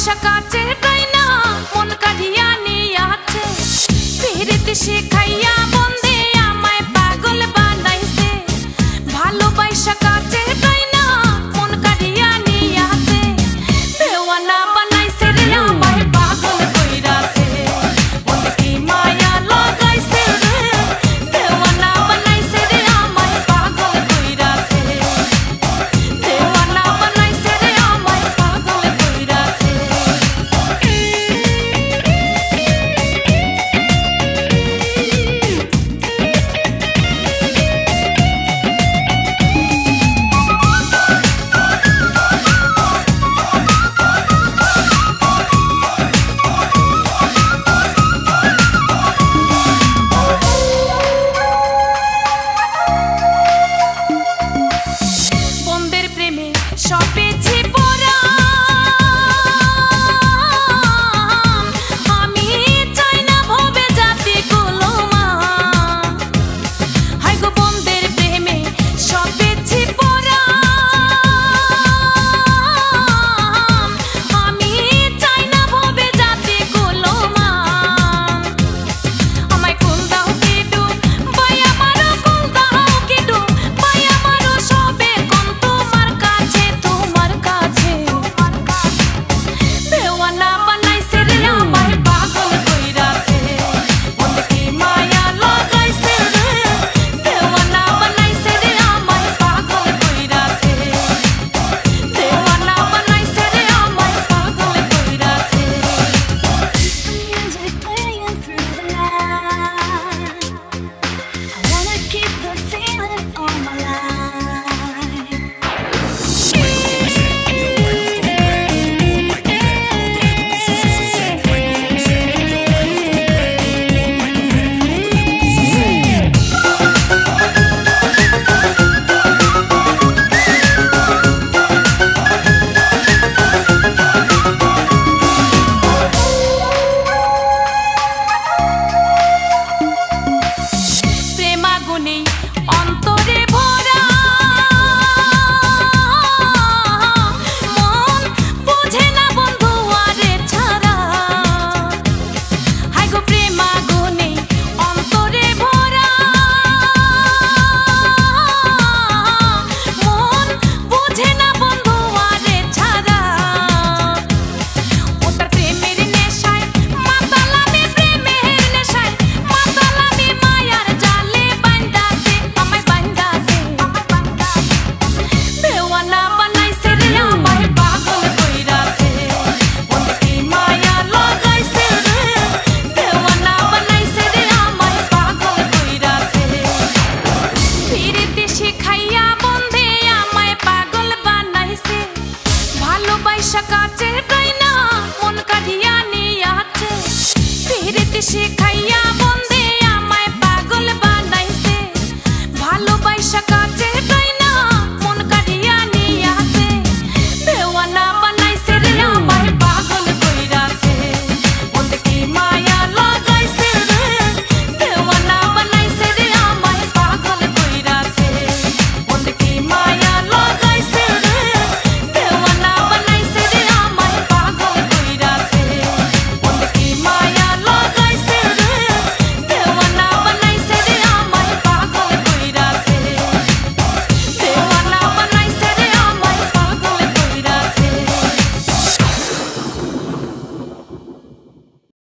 ভালোবাসা কাচের ডাইনা মন কাঁদিয়া নিয়াছে পিরিতি শিখাইয়া বন্দে আমায় পাগল বানাইছে ভালোবাসা কাচের ডাইনা মন কাঁদিয়া নিয়াছে দেওয়ানা বানাইছে রে আমায় পাগল কইরাছে মনে কি মায়া লাগাইছে রে দেওয়ানা বানাইছে রে আমায় পাগল কইরাছে দেওয়ানা বানাইছে রে আমায় পাগল কইরাছে বন্দের প্রেমে সপেছি পরাণ আমি চাই না ভবে যাতে গোলমা হাই গো বন্দের প্রেমে সপেছি পরাণ আমি চাই না ভবে যাতে গোলমা আমায় কুল দাও কেডু বাই আমারও কুল দাও কেডু বাই আমারও সবে কোন তোমার কাছে দেওয়ানা বানাইছে রে আমায় পাগল কইরাছে মনে কি মায়া লাগাইছে রে দেওয়ানা বানাইছে রে আমায় পাগল কইরাছে দেওয়ানা বানাইছে রে আমায় পাগল কইরাছে Music playing through the night. I wanna keep the feeling all my life. প্রেমাগুনি অন্তরে ভরা মন বুঝে না বন্ধু আরে ছাড়া হাই গো প্রেমাগুনি অন্তরে ভরা মন বুঝে না বন্ধু আরে ছাড়া ওটার প্রেমের নেশায় মাতাল আমি প্রেমের নেশায় মাতাল আমি মায়ার জালে বান্ধাছে আমায় বান্ধাছে দেওয়ানা বানাইছে রে আমায় পাগল কইরাছে মনে কি মায়া লাগাইছে রে দেওয়ানা বানাইছে রে আমায় পাগল কইরাছে পিরিতি শিখাইয়া বন্ধে আমায় পাগল বানাইছে ভালোবাসা কাচের ডাইনা মন কাঁদিয়া নিয়াছে পিরিতি শিখাইয়া